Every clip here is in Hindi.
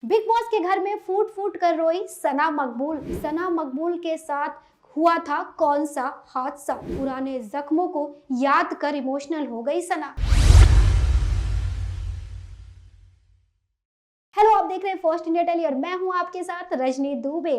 बिग बॉस के घर में फूट फूट कर रोई सना मकबूल। सना मकबूल के साथ हुआ था कौन सा हादसा? पुराने जख्मों को याद कर इमोशनल हो गई सना। हेलो, आप देख रहे हैं फर्स्ट इंडिया टेली और मैं हूं आपके साथ रजनी दुबे।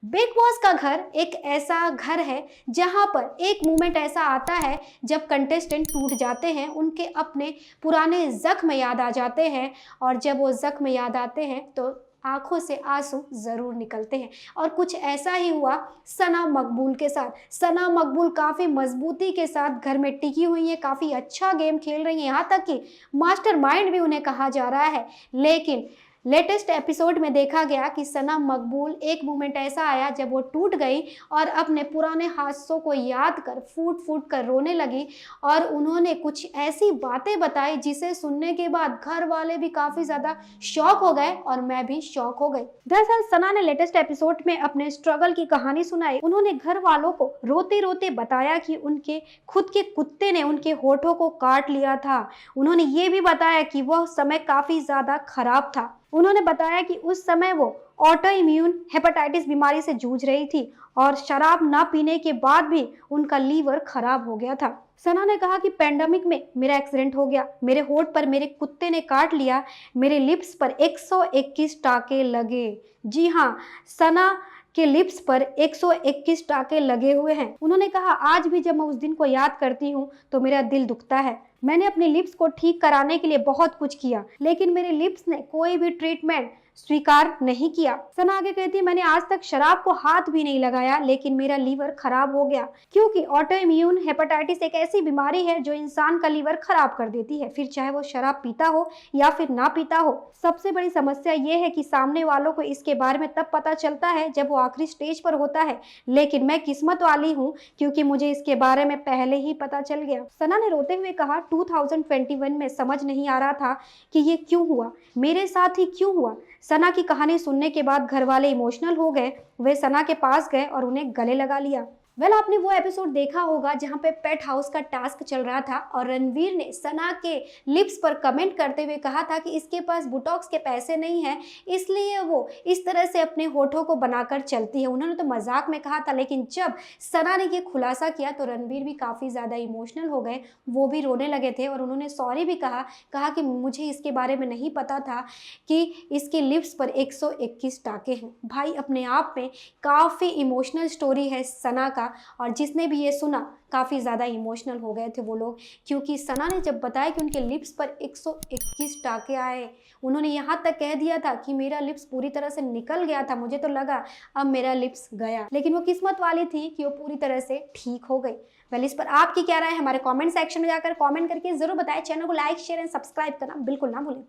बिग बॉस का घर एक ऐसा घर है जहां पर एक मोमेंट ऐसा आता है जब कंटेस्टेंट टूट जाते हैं, उनके अपने पुराने जख्म याद आ जाते हैं और जब वो जख्म याद आते हैं तो आंखों से आंसू जरूर निकलते हैं। और कुछ ऐसा ही हुआ सना मकबूल के साथ। सना मकबूल काफ़ी मजबूती के साथ घर में टिकी हुई है, काफ़ी अच्छा गेम खेल रही हैं, यहाँ तक कि मास्टरमाइंड भी उन्हें कहा जा रहा है। लेकिन लेटेस्ट एपिसोड में देखा गया कि सना मकबूल एक मोमेंट ऐसा आया जब वो टूट गई और अपने पुराने हादसों को याद कर फूट फूट कर रोने लगी और उन्होंने कुछ ऐसी बातें बताई जिसे सुनने के बाद घर वाले भी काफ़ी ज़्यादा शॉक हो गए और मैं भी शॉक हो गई। दरअसल सना ने लेटेस्ट एपिसोड में अपने स्ट्रगल की कहानी सुनाई। उन्होंने घर वालों को रोते रोते बताया कि उनके खुद के कुत्ते ने उनके होठों को काट लिया था। उन्होंने ये भी बताया कि वह समय काफ़ी ज़्यादा खराब था। उन्होंने बताया कि उस समय वो ऑटो इम्यून हेपेटाइटिस बीमारी से जूझ रही थी और शराब ना पीने के बाद भी उनका लीवर खराब हो गया था। सना ने कहा कि पैंडेमिक में मेरा एक्सीडेंट हो गया, मेरे होठ पर मेरे कुत्ते ने काट लिया, मेरे लिप्स पर 121 टाके लगे। जी हाँ, सना के लिप्स पर 121 टाके लगे हुए हैं। उन्होंने कहा आज भी जब मैं उस दिन को याद करती हूँ तो मेरा दिल दुखता है। मैंने अपने लिप्स को ठीक कराने के लिए बहुत कुछ किया लेकिन मेरे लिप्स ने कोई भी ट्रीटमेंट स्वीकार नहीं किया। सना आगे कहती है मैंने आज तक शराब को हाथ भी नहीं लगाया लेकिन मेरा लीवर खराब हो गया, क्योंकि ऑटो इम्यून हेपेटाइटिस एक ऐसी बीमारी है जो इंसान का लीवर खराब कर देती है, फिर चाहे वो शराब पीता हो या फिर ना पीता हो। सबसे बड़ी समस्या ये है कि सामने वालों को इसके बारे में तब पता चलता है जब वो आखिरी स्टेज पर होता है, लेकिन मैं किस्मत वाली हूँ क्योंकि मुझे इसके बारे में पहले ही पता चल गया। सना ने रोते हुए कहा 2021 में समझ नहीं आ रहा था कि ये क्यों हुआ, मेरे साथ ही क्यों हुआ। सना की कहानी सुनने के बाद घर वाले इमोशनल हो गए। वे सना के पास गए और उन्हें गले लगा लिया। आपने वो एपिसोड देखा होगा जहाँ पे पेट हाउस का टास्क चल रहा था और रणवीर ने सना के लिप्स पर कमेंट करते हुए कहा था कि इसके पास बुटॉक्स के पैसे नहीं हैं, इसलिए वो इस तरह से अपने होठों को बनाकर चलती है। उन्होंने तो मजाक में कहा था, लेकिन जब सना ने ये खुलासा किया तो रणवीर भी काफ़ी ज़्यादा इमोशनल हो गए, वो भी रोने लगे थे और उन्होंने सॉरी भी कहा कि मुझे इसके बारे में नहीं पता था कि इसके लिप्स पर 121 टाके हैं। भाई अपने आप में काफ़ी इमोशनल स्टोरी है सना का, और जिसने भी ये सुना काफ़ी ज़्यादा इमोशनल हो गए थे वो लोग, क्योंकि सना ने जब बताया कि उनके लिप्स पर 121 टाके आए, उन्होंने यहाँ तक कह दिया था कि मेरा लिप्स पूरी तरह से निकल गया था, मुझे तो लगा अब मेरा लिप्स गया, लेकिन वो किस्मत वाली थी कि वो पूरी तरह से ठीक हो गई। इस पर आपकी क्या राय है हमारे कमेंट सेक्शन में जाकर कमेंट करके ज़रूर बताएं। चैनल को लाइक शेयर एंड सब्सक्राइब करना बिल्कुल ना भूलें।